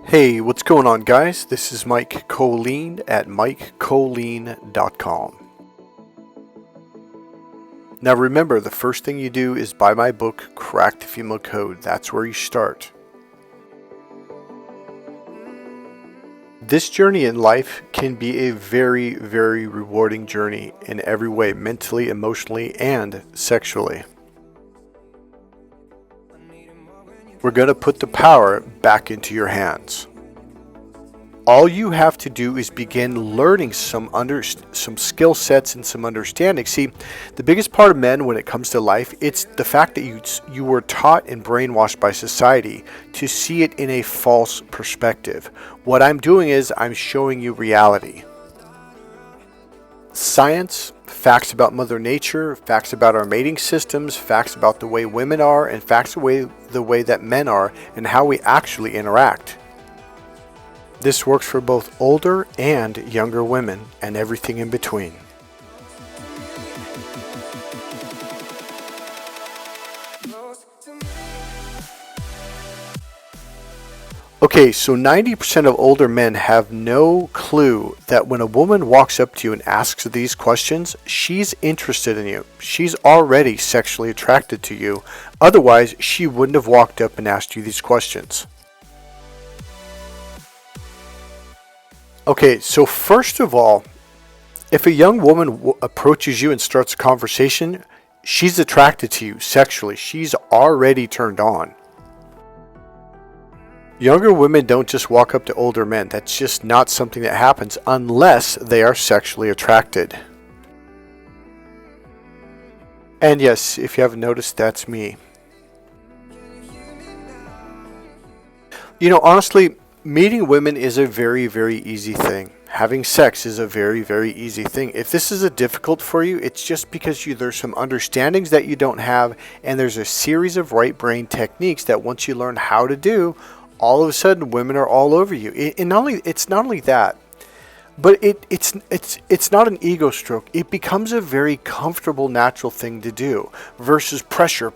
Hey, what's going on, guys? This is Mike Kollin at MikeKollin.com. Now remember, the first thing you do is buy my book, Crack the Female Code. That's where you start. This journey in life can be a very, very rewarding journey in every way, mentally, emotionally, and sexually. We're going to put the power back into your hands. All you have to do is begin learning some skill sets and some understanding. See, the biggest part of men when it comes to life, it's the fact that you were taught and brainwashed by society to see it in a false perspective. What I'm doing is I'm showing you reality. Science, facts about Mother Nature, facts about our mating systems, facts about the way women are, and facts the way that men are, and how we actually interact. This works for both older and younger women, and everything in between. Okay, so 90% of older men have no clue that when a woman walks up to you and asks these questions, she's interested in you. She's already sexually attracted to you. Otherwise, she wouldn't have walked up and asked you these questions. Okay, so first of all, if a young woman approaches you and starts a conversation, she's attracted to you sexually. She's already turned on. Younger women don't just walk up to older men. That's just not something that happens unless they are sexually attracted. And yes, if you haven't noticed, that's me. You know, honestly, meeting women is a very, very easy thing. Having sex is a very, very easy thing. If this is difficult for you, it's just because there's some understandings that you don't have, and there's a series of right brain techniques that once you learn how to do, all of a sudden women are all over you. It's not only that, but it's not an ego stroke. It becomes a very comfortable, natural thing to do versus pressure.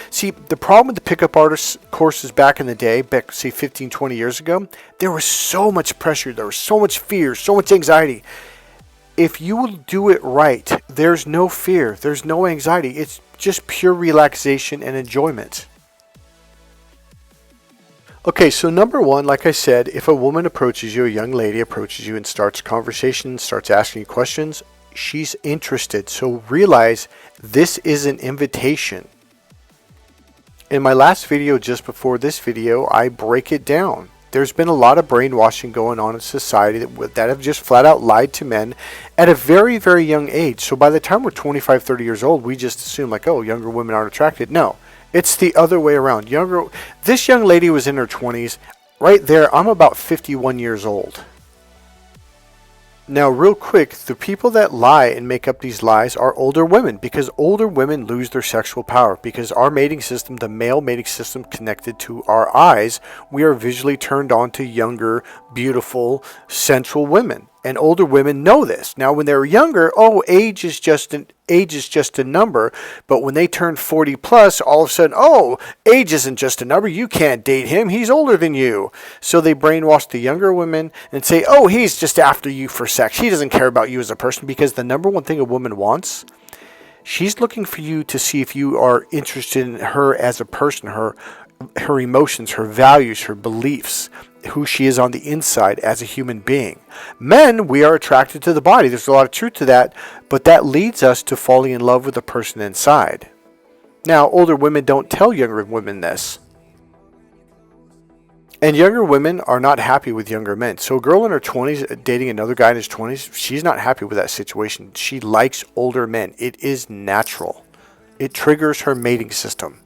See, the problem with the pickup artist courses back in the day, back say 15, 20 years ago, there was so much pressure, there was so much fear, so much anxiety. If you will do it right, there's no fear, there's no anxiety. It's just pure relaxation and enjoyment. Okay, so number one, like I said, if a woman approaches you, a young lady approaches you and starts a conversation, starts asking you questions, she's interested. So realize this is an invitation. In my last video, just before this video, I break it down. There's been a lot of brainwashing going on in society that have just flat out lied to men at a very, very young age. So by the time we're 25, 30 years old, we just assume like, oh, younger women aren't attracted. No. It's the other way around. This young lady was in her 20s. Right there, I'm about 51 years old. Now, real quick, the people that lie and make up these lies are older women, because older women lose their sexual power. Because our mating system, the male mating system connected to our eyes, we are visually turned on to younger, beautiful, sensual women. And older women know this. Now, when they're younger, age is just a number. But when they turn 40 plus, all of a sudden, age isn't just a number. You can't date him. He's older than you. So they brainwash the younger women and say, he's just after you for sex. He doesn't care about you as a person, because the number one thing a woman wants, she's looking for you to see if you are interested in her as a person, her emotions, her values, her beliefs, who she is on the inside as a human being. Men, we are attracted to the body. There's a lot of truth to that, but that leads us to falling in love with the person inside. Now, older women don't tell younger women this. And younger women are not happy with younger men. So a girl in her 20s dating another guy in his 20s, she's not happy with that situation. She likes older men. It is natural. It triggers her mating system.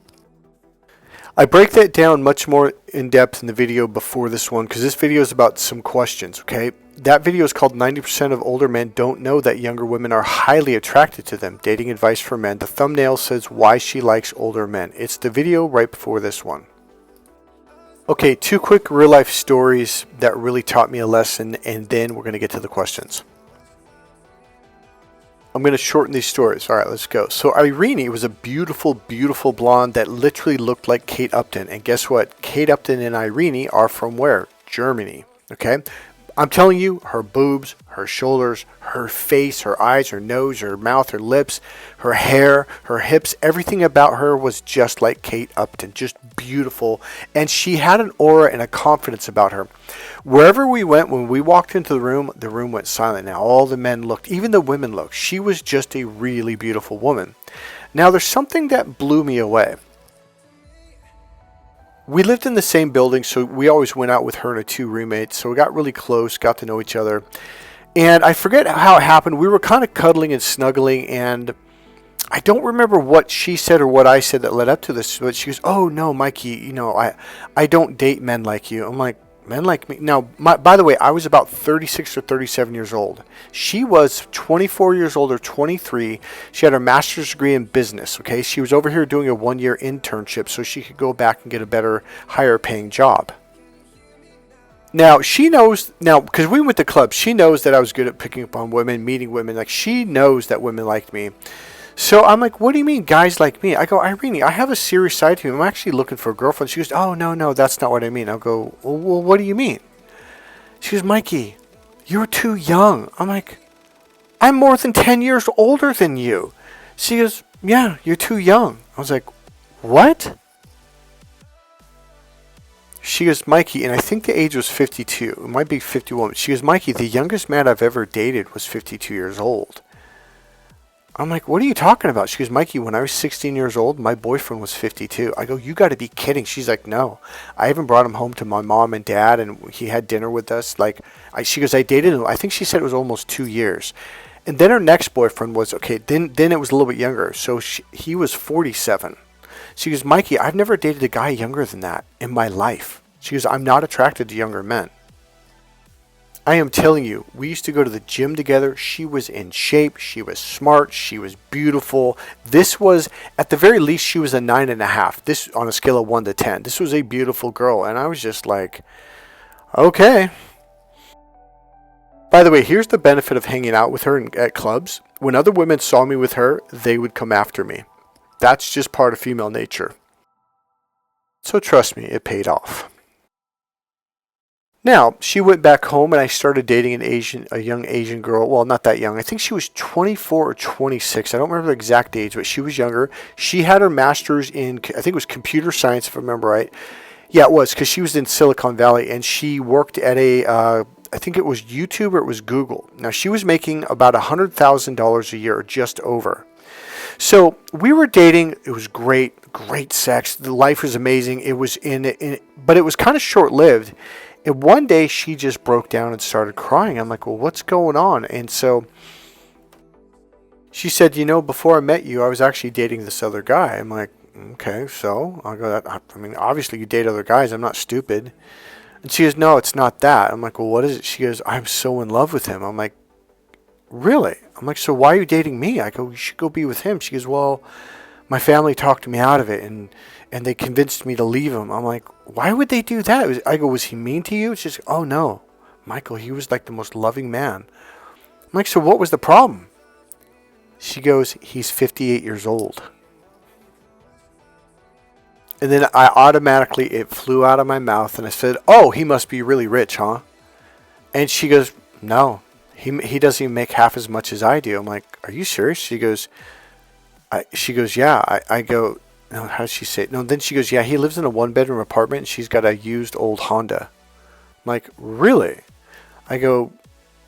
I break that down much more in depth in the video before this one, because this video is about some questions, okay? That video is called 90% of older men don't know that younger women are highly attracted to them. Dating advice for men. The thumbnail says why she likes older men. It's the video right before this one. Okay, 2 quick real life stories that really taught me a lesson, and then we're going to get to the questions. I'm going to shorten these stories. All right, let's go. So Irene was a beautiful, beautiful blonde that literally looked like Kate Upton. And guess what? Kate Upton and Irene are from where? Germany. Okay? I'm telling you, her boobs, her shoulders, her face, her eyes, her nose, her mouth, her lips, her hair, her hips, everything about her was just like Kate Upton, just beautiful. And she had an aura and a confidence about her. Wherever we went, when we walked into the room went silent. Now, all the men looked, even the women looked. She was just a really beautiful woman. Now, there's something that blew me away. We lived in the same building, so we always went out with her and her two roommates. So we got really close, got to know each other. And I forget how it happened. We were kind of cuddling and snuggling, and I don't remember what she said or what I said that led up to this. But she goes, "Oh, no, Mikey, I don't date men like you." I'm like, men like me? Now, by the way, I was about 36 or 37 years old. She was 24 years old or 23. She had her master's degree in business, okay? She was over here doing a one-year internship so she could go back and get a better, higher-paying job. Now, she knows, because we went to clubs, she knows that I was good at picking up on women, meeting women. Like, she knows that women liked me. So I'm like, "What do you mean guys like me?" I go, "Irene, I have a serious side to me. I'm actually looking for a girlfriend." She goes, "Oh, no, that's not what I mean." I'll go, "Well, what do you mean?" She goes, "Mikey, you're too young." I'm like, "I'm more than 10 years older than you." She goes, "Yeah, you're too young." I was like, "What?" She goes, "Mikey," and I think the age was 52. It might be 51. She goes, "Mikey, the youngest man I've ever dated was 52 years old." I'm like, "What are you talking about?" She goes, "Mikey, when I was 16 years old, my boyfriend was 52. I go, "You got to be kidding." She's like, "No, I even brought him home to my mom and dad, and he had dinner with us." Like, she goes, "I dated him." I think she said it was almost 2 years. And then her next boyfriend was, okay, then it was a little bit younger. So he was 47. She goes, "Mikey, I've never dated a guy younger than that in my life." She goes, "I'm not attracted to younger men." I am telling you, we used to go to the gym together. She was in shape. She was smart. She was beautiful. This was, at the very least, she was a 9.5. This on a scale of 1 to 10. This was a beautiful girl. And I was just like, okay. By the way, here's the benefit of hanging out with her at clubs. When other women saw me with her, they would come after me. That's just part of female nature. So trust me, it paid off. Now, she went back home and I started dating a young Asian girl. Well, not that young. I think she was 24 or 26. I don't remember the exact age, but she was younger. She had her master's in, I think it was computer science, if I remember right. Yeah, it was, because she was in Silicon Valley and she worked at I think it was YouTube or it was Google. Now, she was making about $100,000 a year, just over. So we were dating. It was great sex. The life was amazing. It was but it was kind of short-lived. And one day she just broke down and started crying. I'm like, "Well, what's going on?" And so she said, "Before I met you, I was actually dating this other guy." I'm like, "Okay, so?" I'll go, I mean, obviously you date other guys. I'm not stupid. And she goes, "No, it's not that." I'm like, "Well, what is it?" She goes, "I'm so in love with him." I'm like, "Really?" I'm like, "So why are you dating me?" I go, "You should go be with him." She goes, "Well, my family talked me out of it, and they convinced me to leave him." I'm like, "Why would they do that?" I go, "Was he mean to you?" She's like, "Oh, no, Michael, he was like the most loving man." I'm like, "So what was the problem?" She goes, "He's 58 years old." And then it flew out of my mouth, and I said, "Oh, he must be really rich, huh?" And she goes, "No, he doesn't even make half as much as I do." I'm like, "Are you serious?" She goes, "Yeah." I go, "No, how does she say it?" No, then she goes, "Yeah, he lives in a one-bedroom apartment, and she's got a used old Honda." I'm like, "Really?" I go,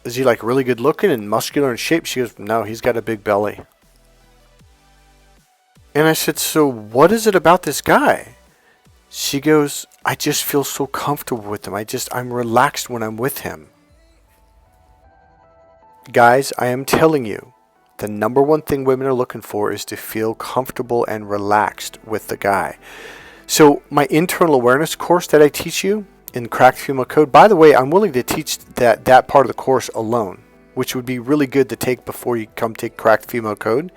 "Is he like really good looking and muscular in shape?" She goes, "No, he's got a big belly." And I said, "So what is it about this guy?" She goes, "I just feel so comfortable with him. I'm relaxed when I'm with him." Guys, I am telling you, the number one thing women are looking for is to feel comfortable and relaxed with the guy. So my internal awareness course that I teach you in Cracked Female Code, by the way, I'm willing to teach that part of the course alone, which would be really good to take before you come take Cracked Female Code.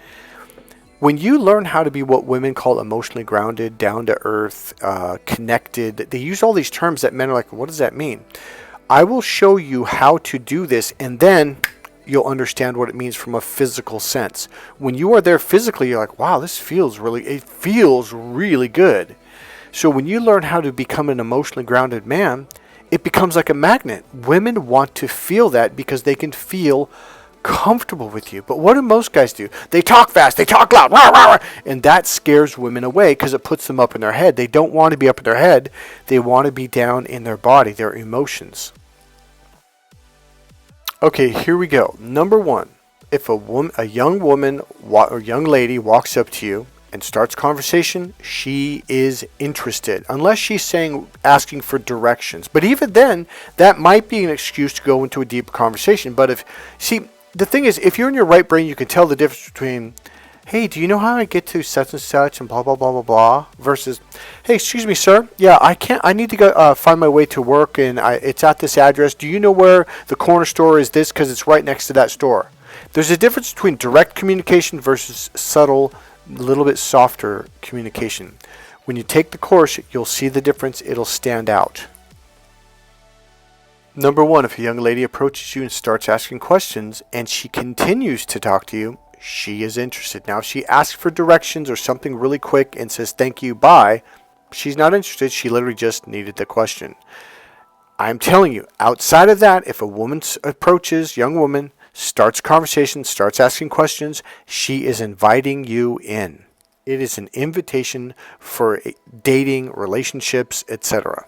When you learn how to be what women call emotionally grounded, down to earth, connected, they use all these terms that men are like, "What does that mean?" I will show you how to do this, and then you'll understand what it means from a physical sense. When you are there physically, you're like, wow, it feels really good. So when you learn how to become an emotionally grounded man, it becomes like a magnet. Women want to feel that because they can feel comfortable with you. But what do most guys do? They talk fast, they talk loud, rah, rah, rah, and that scares women away because it puts them up in their head. They don't want to be up in their head. They want to be down in their body, their emotions. Okay, here we go. Number one, if a young woman or young lady walks up to you and starts conversation, she is interested. Unless she's asking for directions. But even then, that might be an excuse to go into a deeper conversation. But the thing is, if you're in your right brain, you can tell the difference between, hey, do you know how I get to such and such and blah, blah, blah, blah, blah, versus, hey, excuse me, sir. Yeah, I need to go find my way to work and it's at this address. Do you know where the corner store is this? Because it's right next to that store. There's a difference between direct communication versus subtle, a little bit softer communication. When you take the course, you'll see the difference. It'll stand out. Number one, if a young lady approaches you and starts asking questions and she continues to talk to you, she is interested. Now, if she asks for directions or something really quick and says, thank you, bye, she's not interested. She literally just needed the question. I'm telling you, outside of that, if a woman approaches, young woman, starts conversation, starts asking questions, she is inviting you in. It is an invitation for dating, relationships, etc.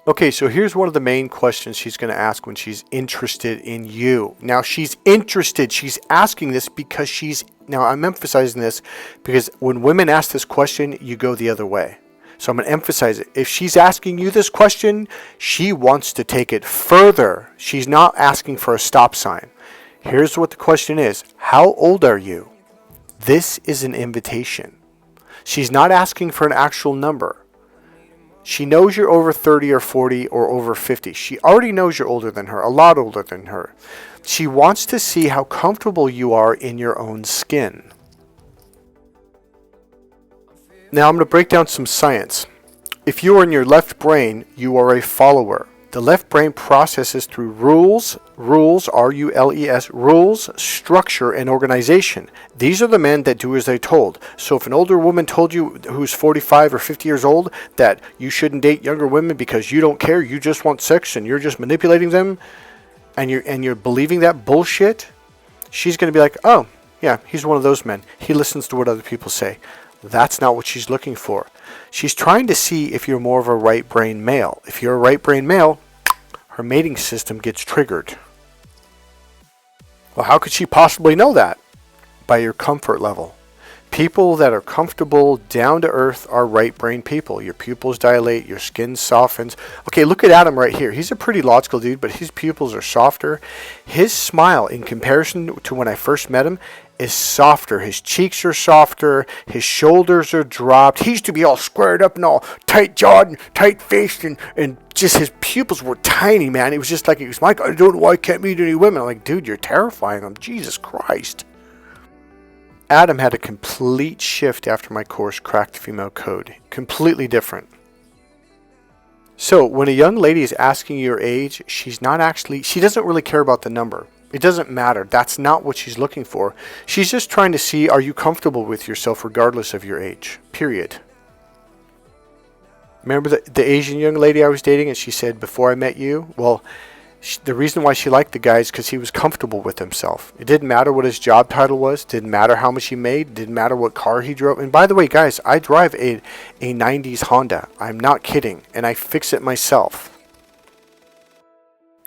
Okay, so here's one of the main questions she's going to ask when she's interested in you. Now, she's interested. She's asking this because now I'm emphasizing this because when women ask this question, you go the other way. So I'm going to emphasize it. If she's asking you this question, she wants to take it further. She's not asking for a stop sign. Here's what the question is. How old are you? This is an invitation. She's not asking for an actual number. She knows you're over 30 or 40 or over 50. She already knows you're older than her, a lot older than her. She wants to see how comfortable you are in your own skin. Now I'm going to break down some science. If you are in your left brain, you are a follower. The left brain processes through rules, R-U-L-E-S, rules, structure, and organization. These are the men that do as they're told. So if an older woman told you who's 45 or 50 years old that you shouldn't date younger women because you don't care, you just want sex and you're just manipulating them, and you're believing that bullshit, she's going to be like, oh, yeah, he's one of those men. He listens to what other people say. That's not what she's looking for. She's trying to see if you're more of a right brain male. If you're a right brain male, her mating system gets triggered. Well, how could she possibly know that? By your comfort level. People that are comfortable, down to earth, are right brain people. Your pupils dilate, your skin softens. Okay, look at Adam right here. He's a pretty logical dude, but his pupils are softer. His smile, in comparison to when I first met him, is softer. His cheeks are softer. His shoulders are dropped. He used to be all squared up and all tight-jawed and tight-faced, and just his pupils were tiny, man. It was just like, he was, Mike, I don't know why I can't meet any women. I'm like, dude, you're terrifying them. Jesus Christ. Adam had a complete shift after my course, Cracked Female Code. Completely different. So when a young lady is asking your age, she doesn't really care about the number. It doesn't matter. That's not what she's looking for. She's just trying to see, are you comfortable with yourself regardless of your age? Period. Remember the Asian young lady I was dating, and she said, before I met you? Well, the reason why she liked the guy is because he was comfortable with himself. It didn't matter what his job title was. Didn't matter how much he made. Didn't matter what car he drove. And by the way, guys, I drive a 90s Honda. I'm not kidding. And I fix it myself.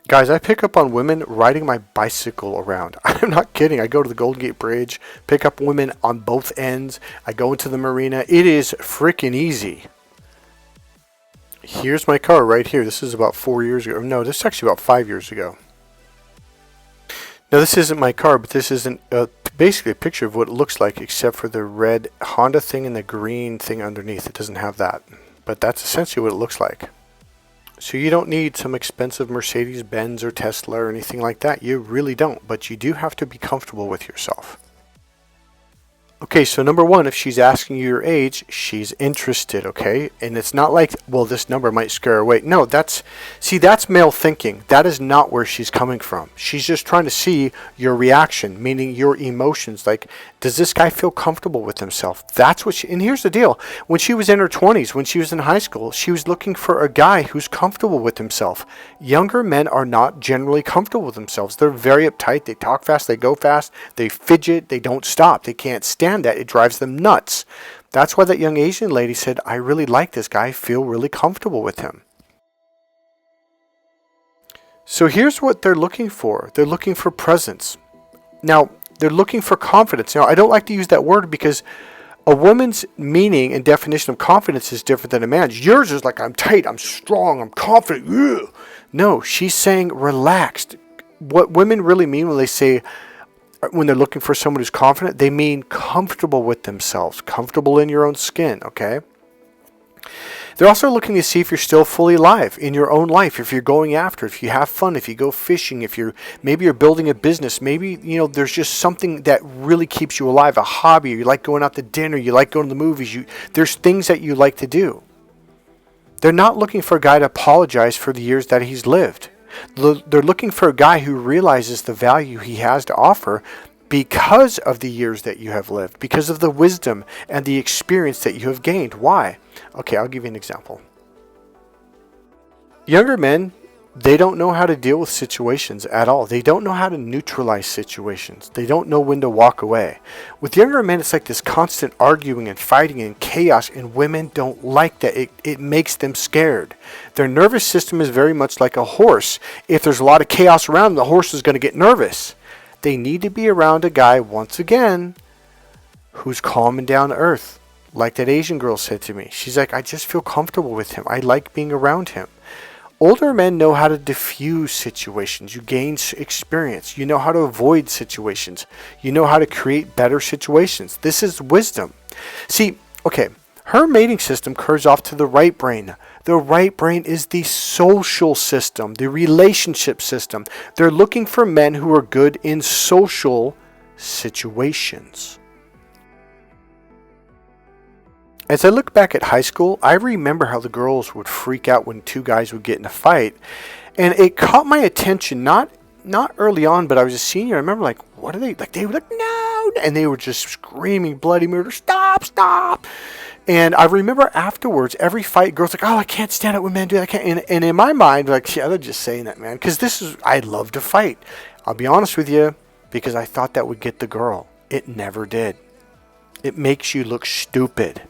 Guys, I pick up on women riding my bicycle around. I'm not kidding. I go to the Golden Gate Bridge, pick up women on both ends. I go into the marina. It is freaking easy. Here's my car right here. This is about 4 years ago. No, this is actually about 5 years ago. Now, this isn't my car, but this isn't basically a picture of what it looks like, except for the red Honda thing and the green thing underneath. It doesn't have that. But that's essentially what it looks like. So you don't need some expensive Mercedes-Benz or Tesla or anything like that. You really don't. But you do have to be comfortable with yourself. Okay, so number one, if she's asking you your age, she's interested, okay? And it's not like, well, this number might scare her away. No, that's male thinking. That is not where she's coming from. She's just trying to see your reaction, meaning your emotions. Like, does this guy feel comfortable with himself? That's what and here's the deal. When she was in her 20s, when she was in high school, she was looking for a guy who's comfortable with himself. Younger men are not generally comfortable with themselves. They're very uptight. They talk fast. They go fast. They fidget. They don't stop. They can't stand that. It drives them nuts. That's why that young Asian lady said, I really like this guy. I feel really comfortable with him. So here's what they're looking for. They're looking for presence. Now, they're looking for confidence. Now, I don't like to use that word because a woman's meaning and definition of confidence is different than a man's. Yours is like, I'm tight, I'm strong, I'm confident. Ugh. No, she's saying relaxed. What women really mean when they're looking for someone who's confident, they mean comfortable with themselves, comfortable in your own skin, okay? They're also looking to see if you're still fully alive in your own life, if you're going after, if you have fun, if you go fishing, maybe you're building a business, maybe, there's just something that really keeps you alive, a hobby, you like going out to dinner, you like going to the movies, there's things that you like to do. They're not looking for a guy to apologize for the years that he's lived. They're looking for a guy who realizes the value he has to offer because of the years that you have lived, because of the wisdom and the experience that you have gained. Why? Okay, I'll give you an example. Younger men, they don't know how to deal with situations at all. They don't know how to neutralize situations. They don't know when to walk away. With younger men, it's like this constant arguing and fighting and chaos, and women don't like that. It makes them scared. Their nervous system is very much like a horse. If there's a lot of chaos around, the horse is going to get nervous. They need to be around a guy, once again, who's calm and down to earth. Like that Asian girl said to me. She's like, I just feel comfortable with him. I like being around him. Older men know how to diffuse situations. You gain experience. You know how to avoid situations. You know how to create better situations. This is wisdom. See, okay, her mating system curves off to the right brain. The right brain is the social system, the relationship system. They're looking for men who are good in social situations. As I look back at high school, I remember how the girls would freak out when two guys would get in a fight. And it caught my attention, not early on, but I was a senior. I remember like, what are they? Like they were like, no! And they were just screaming bloody murder, stop, stop! And I remember afterwards, every fight, girls like, oh, I can't stand it when men do that. I can't. And in my mind, like, yeah, they're just saying that, man. Because I love to fight. I'll be honest with you, because I thought that would get the girl. It never did. It makes you look stupid.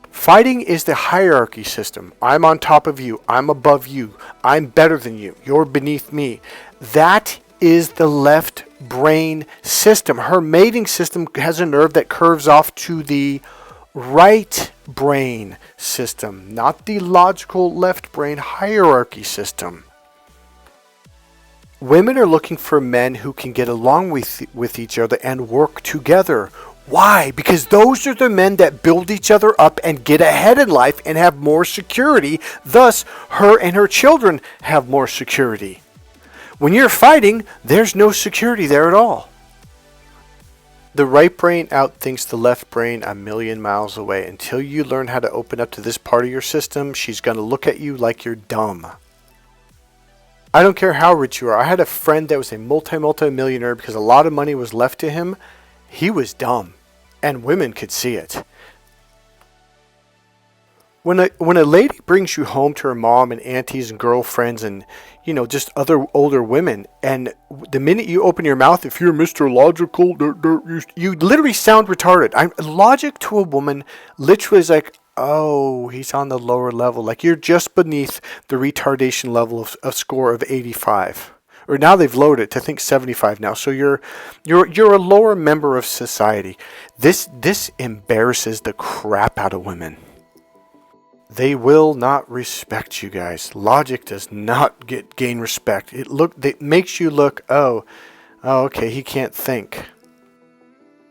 Fighting is the hierarchy system. I'm on top of you. I'm above you. I'm better than you. You're beneath me. That is the left brain system. Her mating system has a nerve that curves off to the right brain system, not the logical left brain hierarchy system. Women are looking for men who can get along with each other and work together. Why? Because those are the men that build each other up and get ahead in life and have more security. Thus, her and her children have more security. When you're fighting, there's no security there at all. The right brain outthinks the left brain a million miles away. Until you learn how to open up to this part of your system, she's going to look at you like you're dumb. I don't care how rich you are. I had a friend that was a multi-millionaire because a lot of money was left to him. He was dumb. And women could see it. When a lady brings you home to her mom and aunties and girlfriends and, just other older women, and the minute you open your mouth, if you're Mr. Logical, you literally sound retarded. Logic to a woman literally is like, oh, he's on the lower level. Like you're just beneath the retardation level of score of 85. Or now they've lowered it to, I think, 75 now. So you're a lower member of society. This embarrasses the crap out of women. They will not respect you guys. Logic does not gain respect. It makes you look, oh, okay, he can't think.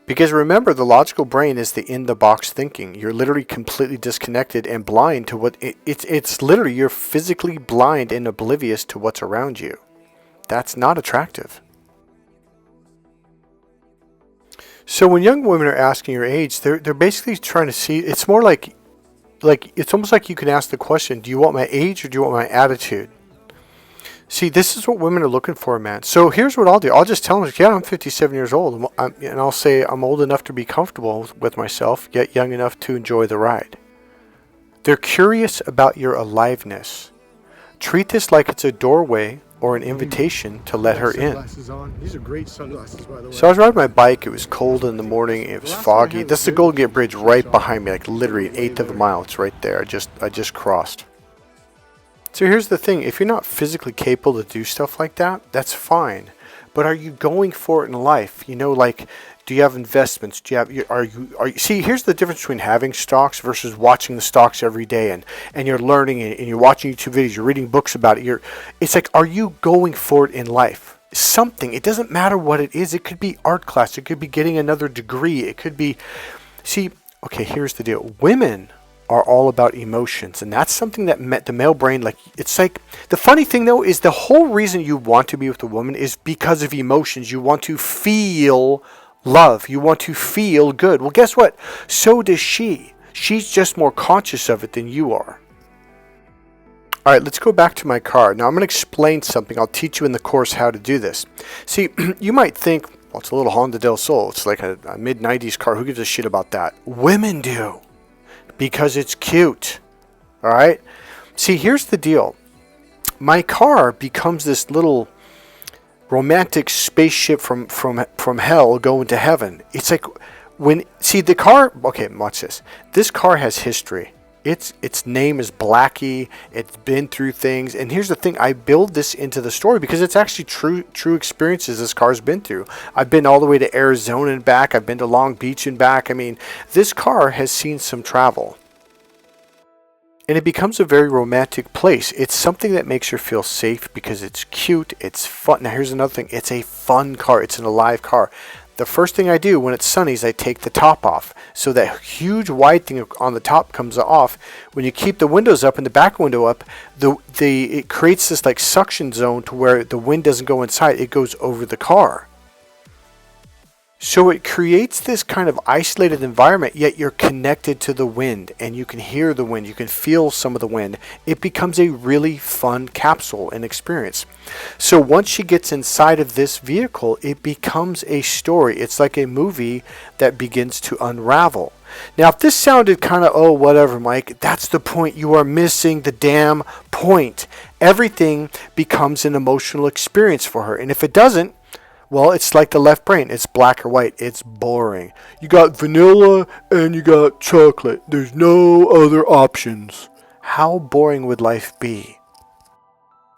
Because remember, the logical brain is the in-the-box thinking. You're literally completely disconnected and blind to what it's literally you're physically blind and oblivious to what's around you. That's not attractive. So when young women are asking your age, they're basically trying to see. It's more like it's almost like you can ask the question: do you want my age or do you want my attitude? See, this is what women are looking for, man. So here's what I'll do. I'll just tell them, yeah, I'm 57 years old, and I'll say I'm old enough to be comfortable with myself, yet young enough to enjoy the ride. They're curious about your aliveness. Treat this like it's a doorway or an invitation to let her in. These are great sunglasses, by the way. So I was riding my bike. It was cold in the morning. It was foggy. This is the Golden Gate Bridge right behind me, like literally an eighth of a mile. It's right there. I just crossed. So here's the thing. If you're not physically capable to do stuff like that, that's fine. But are you going for it in life? You know, like, do you have investments? Do you have, are you, see, here's the difference between having stocks versus watching the stocks every day and you're learning and you're watching YouTube videos, you're reading books about it. It's like, are you going for it in life? Something. It doesn't matter what it is. It could be art class. It could be getting another degree. It could be, see, okay, here's the deal. Women are all about emotions, and that's something that the male brain, like, it's like, the funny thing though is the whole reason you want to be with a woman is because of emotions. You want to feel love. You want to feel good. Well, guess what? So does she. She's just more conscious of it than you are. All right, let's go back to my car. Now I'm going to explain something. I'll teach you in the course how to do this. See, you might think, well, it's a little Honda del Sol. It's like a mid-90s car. Who gives a shit about that? Women do. Because it's cute. All right? See, here's the deal. My car becomes this little romantic spaceship from hell going to heaven. It's like see the car, okay, watch this. This car has history. Its name is Blackie. It's been through things. And here's the thing, I build this into the story because it's actually true experiences this car's been through. I've been all the way to Arizona and back. I've been to Long Beach and back. I mean, this car has seen some travel. And it becomes a very romantic place. It's something that makes her feel safe because it's cute, it's fun. Now here's another thing. It's a fun car. It's an alive car. The first thing I do when it's sunny is I take the top off. So that huge wide thing on the top comes off. When you keep the windows up and the back window up, it creates this like suction zone to where the wind doesn't go inside. It goes over the car. So it creates this kind of isolated environment, yet you're connected to the wind and you can hear the wind, you can feel some of the wind. It becomes a really fun capsule and experience. So once she gets inside of this vehicle, it becomes a story. It's like a movie that begins to unravel. Now, if this sounded kind of, oh, whatever, Mike, that's the point. You are missing the damn point. Everything becomes an emotional experience for her. And if it doesn't, well, it's like the left brain. It's black or white. It's boring. You got vanilla and you got chocolate. There's no other options. How boring would life be?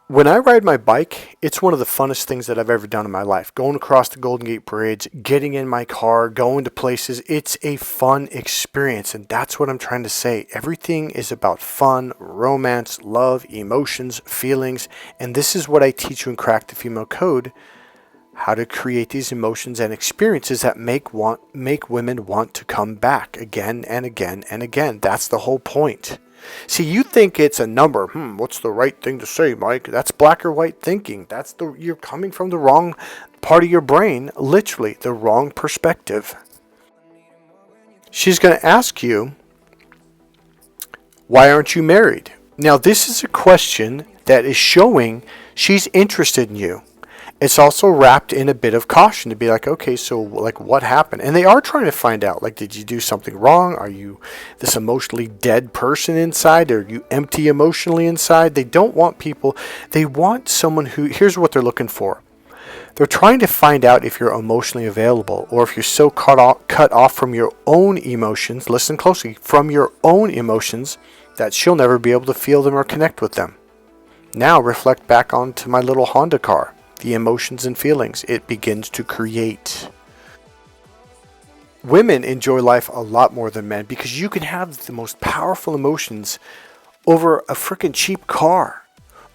When I ride my bike, it's one of the funnest things that I've ever done in my life. Going across the Golden Gate Bridge, getting in my car, going to places. It's a fun experience, and that's what I'm trying to say. Everything is about fun, romance, love, emotions, feelings, and this is what I teach you in Crack the Female Code. How to create these emotions and experiences that make women want to come back again and again and again. That's the whole point. See, you think it's a number. What's the right thing to say, Mike? That's black or white thinking. You're coming from the wrong part of your brain, literally the wrong perspective. She's going to ask you, why aren't you married? Now, this is a question that is showing she's interested in you. It's also wrapped in a bit of caution to be like, okay, so like what happened? And they are trying to find out, like, did you do something wrong? Are you this emotionally dead person inside? Are you empty emotionally inside? They don't want people. They want someone who, here's what they're looking for. They're trying to find out if you're emotionally available or if you're so cut off from your own emotions, listen closely, from your own emotions that she'll never be able to feel them or connect with them. Now reflect back onto my little Honda car. The emotions and feelings it begins to create. Women enjoy life a lot more than men because you can have the most powerful emotions over a freaking cheap car,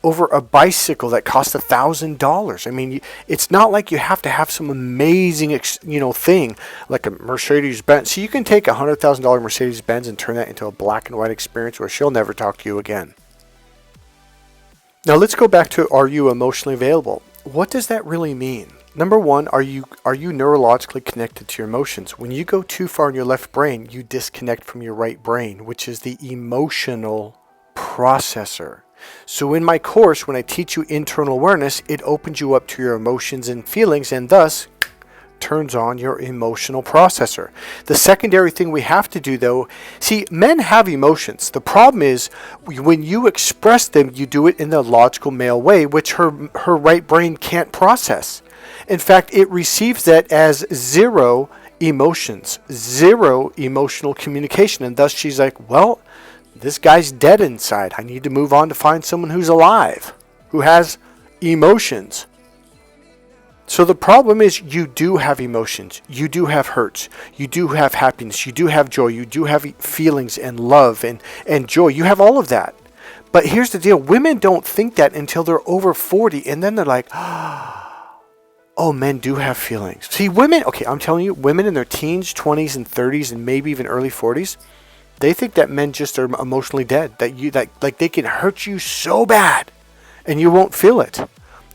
over a bicycle that costs $1,000. I mean, it's not like you have to have some amazing, thing like a Mercedes-Benz. So you can take a $100,000 Mercedes-Benz and turn that into a black and white experience where she'll never talk to you again. Now let's go back to, are you emotionally available? What does that really mean? Number one, are you neurologically connected to your emotions? When you go too far in your left brain, you disconnect from your right brain, which is the emotional processor. So in my course, when I teach you internal awareness, it opens you up to your emotions and feelings, and thus turns on your emotional processor. The secondary thing we have to do, though, see, men have emotions. The problem is when you express them, you do it in the logical male way, which her right brain can't process. In fact, it receives that as zero emotions, zero emotional communication, and thus she's like, well, this guy's dead inside. I need to move on to find someone who's alive, who has emotions. So the problem is you do have emotions, you do have hurts, you do have happiness, you do have joy, you do have feelings and love and joy. You have all of that. But here's the deal. Women don't think that until they're over 40, and then they're like, oh, men do have feelings. See, women, okay, I'm telling you, women in their teens, 20s, and 30s, and maybe even early 40s, they think that men just are emotionally dead, that like they can hurt you so bad and you won't feel it.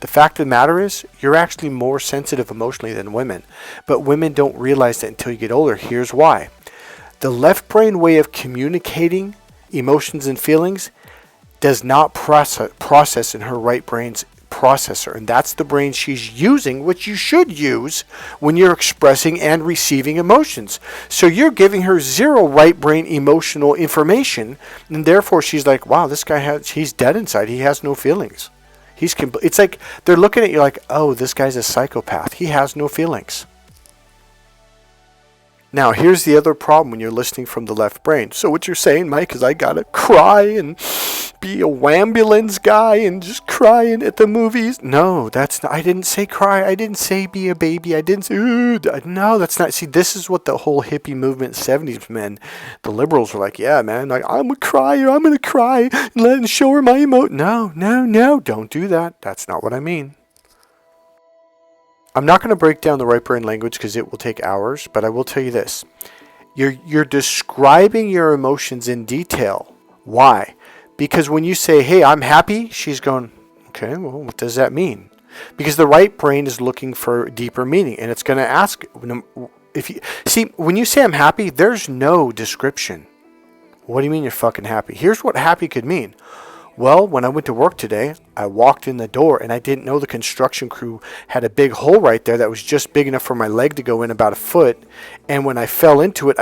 The fact of the matter is, you're actually more sensitive emotionally than women. But women don't realize that until you get older. Here's why. The left brain way of communicating emotions and feelings does not process in her right brain's processor. And that's the brain she's using, which you should use when you're expressing and receiving emotions. So you're giving her zero right brain emotional information. And therefore she's like, wow, this guy he's dead inside. He has no feelings. It's like they're looking at you like, oh, this guy's a psychopath. He has no feelings. Now, here's the other problem when you're listening from the left brain. So what you're saying, Mike, is I gotta cry and be a wambulance guy and just crying at the movies? No, that's not. I didn't say cry. I didn't say be a baby. I didn't say, ooh. No, that's not. See, this is what the whole hippie movement, 70s men, the liberals were like, yeah, man, like, I'm a crier. I'm gonna cry and show her my emotion. No, don't do that. That's not what I mean. I'm not going to break down the right brain language because it will take hours, but I will tell you this. You're describing your emotions in detail. Why? Because when you say, hey, I'm happy, she's going, okay, well, what does that mean? Because the right brain is looking for deeper meaning, and it's going to ask, when you say I'm happy, there's no description. What do you mean you're fucking happy? Here's what happy could mean. Well, when I went to work today, I walked in the door and I didn't know the construction crew had a big hole right there that was just big enough for my leg to go in about a foot. And when I fell into it,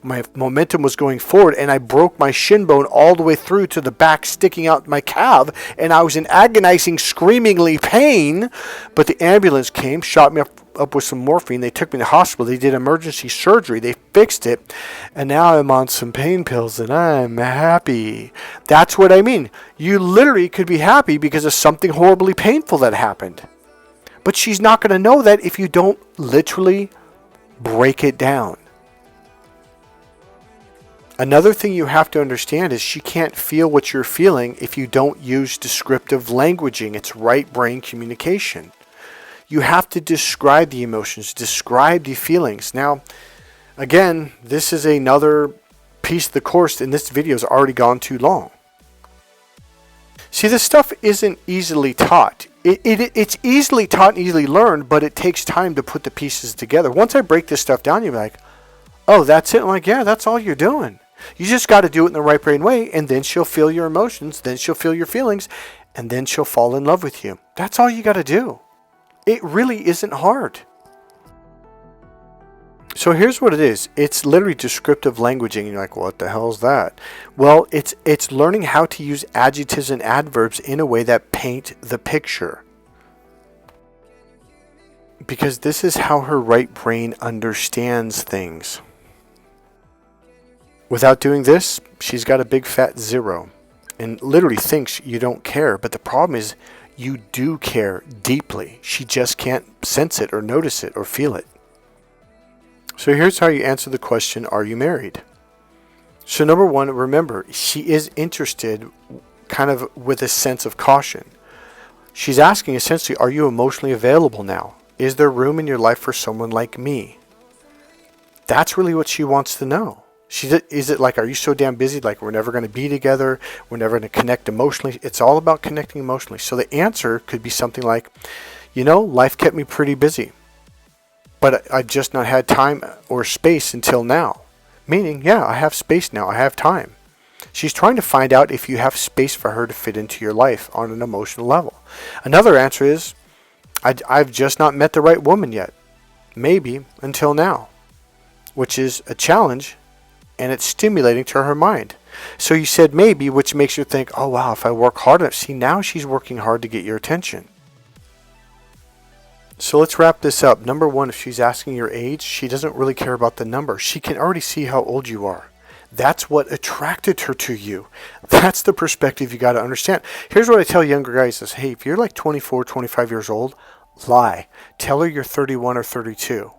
my momentum was going forward and I broke my shin bone all the way through to the back, sticking out my calf. And I was in agonizing, screamingly pain. But the ambulance came, shot me up with some morphine. They took me to the hospital. They did emergency surgery. They fixed it. And now I'm on some pain pills and I'm happy. That's what I mean. You literally could be happy because of something horribly painful that happened. But she's not going to know that if you don't literally break it down. Another thing you have to understand is she can't feel what you're feeling if you don't use descriptive languaging. It's right brain communication. You have to describe the emotions, describe the feelings. Now, again, this is another piece of the course, and this video has already gone too long. See, this stuff isn't easily taught. It's easily taught and easily learned, but it takes time to put the pieces together. Once I break this stuff down, you're like, oh, that's it? I'm like, yeah, that's all you're doing. You just got to do it in the right brain way, and then she'll feel your emotions, then she'll feel your feelings, and then she'll fall in love with you. That's all you got to do. It really isn't hard. So here's what it is. It's literally descriptive languaging. You're like, what the hell is that? Well, it's learning how to use adjectives and adverbs in a way that paint the picture. Because this is how her right brain understands things. Without doing this, she's got a big fat 0 and literally thinks you don't care. But the problem is you do care deeply. She just can't sense it or notice it or feel it. So here's how you answer the question, are you married? So number one, remember, she is interested kind of with a sense of caution. She's asking essentially, are you emotionally available now? Is there room in your life for someone like me? That's really what she wants to know. Is it like, are you so damn busy, like we're never going to be together, we're never going to connect emotionally? It's all about connecting emotionally. So the answer could be something like, Life kept me pretty busy, but I've just not had time or space until now. Meaning, yeah, I have space now. I have time. She's trying to find out if you have space for her to fit into your life on an emotional level. Another answer is, I've just not met the right woman yet. Maybe until now, which is a challenge, and it's stimulating to her mind. So you said maybe, which makes her think, oh wow, if I work hard enough. See, now she's working hard to get your attention. So let's wrap this up. Number one, if she's asking your age, she doesn't really care about the number. She can already see how old you are. That's what attracted her to you. That's the perspective you got to understand. Here's what I tell younger guys is, hey, if you're like 24, 25 years old, lie. Tell her you're 31 or 32,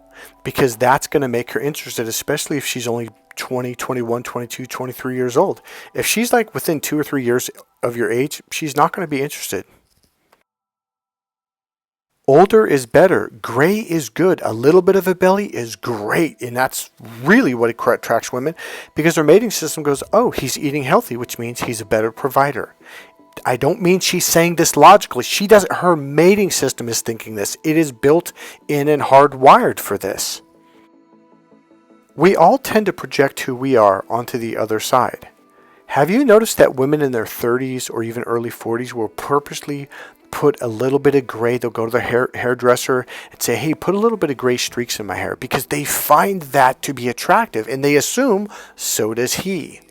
because that's going to make her interested, especially if she's only 20, 21, 22, 23 years old. If she's like within 2 or 3 years of your age, she's not going to be interested. Older is better. Gray is good. A little bit of a belly is great. And that's really what attracts women, because their mating system goes, oh, he's eating healthy, which means he's a better provider. I don't mean she's saying this logically. She doesn't. Her mating system is thinking this. It is built in and hardwired for this. We all tend to project who we are onto the other side. Have you noticed that women in their 30s or even early 40s will purposely put a little bit of gray? They'll go to their hairdresser and say, hey, put a little bit of gray streaks in my hair, because they find that to be attractive, and they assume so does he.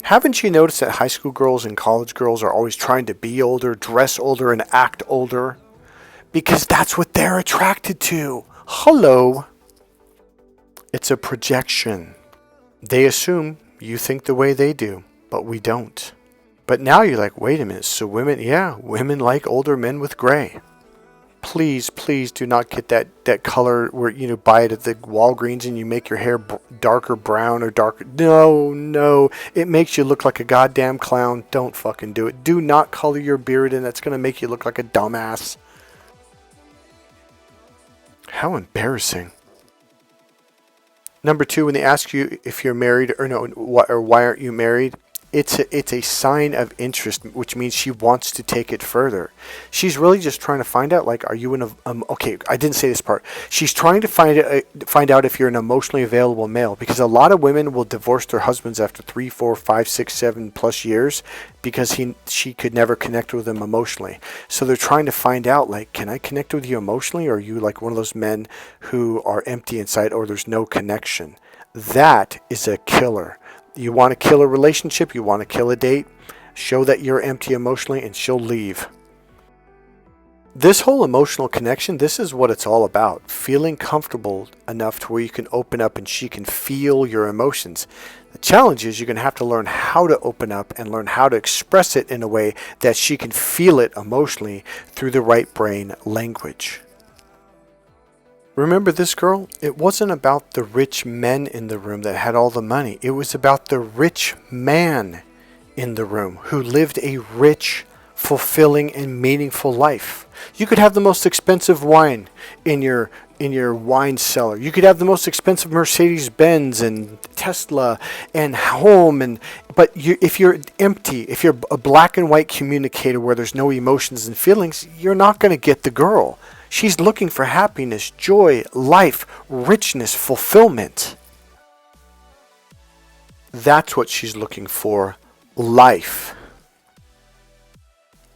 Haven't you noticed that high school girls and college girls are always trying to be older, dress older, and act older? Because that's what they're attracted to. Hello. It's a projection. They assume you think the way they do, but we don't. But now you're like, wait a minute, so women like older men with gray. Please, please do not get that color where, buy it at the Walgreens and you make your hair darker brown or darker. No. It makes you look like a goddamn clown. Don't fucking do it. Do not color your beard, and that's going to make you look like a dumbass. How embarrassing. Number two, when they ask you if you're married or why aren't you married, it's a sign of interest, which means she wants to take it further. She's really just trying to find out, like, are you in a okay, I didn't say this part. She's trying to find out if you're an emotionally available male, because a lot of women will divorce their husbands after 3, 4, 5, 6, 7 plus years because she could never connect with them emotionally. So they're trying to find out, like, can I connect with you emotionally, or are you like one of those men who are empty inside, or there's no connection? That is a killer. You want to kill a relationship, you want to kill a date, show that you're empty emotionally, and she'll leave. This whole emotional connection, this is what it's all about. Feeling comfortable enough to where you can open up and she can feel your emotions. The challenge is you're going to have to learn how to open up and learn how to express it in a way that she can feel it emotionally through the right brain language. Remember this girl? It wasn't about the rich men in the room that had all the money. It was about the rich man in the room who lived a rich, fulfilling, and meaningful life. You could have the most expensive wine in your wine cellar. You could have the most expensive Mercedes-Benz and Tesla and home, but if you're empty, if you're a black and white communicator where there's no emotions and feelings, you're not going to get the girl. She's looking for happiness, joy, life, richness, fulfillment. That's what she's looking for. Life.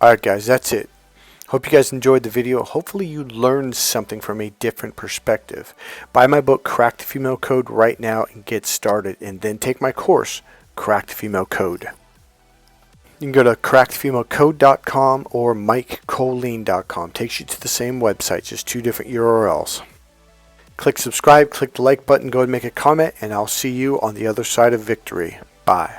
Alright guys, that's it. Hope you guys enjoyed the video. Hopefully you learned something from a different perspective. Buy my book, Crack the Female Code, right now and get started. And then take my course, Crack the Female Code. You can go to crackthefemalecode.com or mikekollin.com. Takes you to the same website, just 2 different URLs. Click subscribe, click the like button, go ahead and make a comment, and I'll see you on the other side of victory. Bye.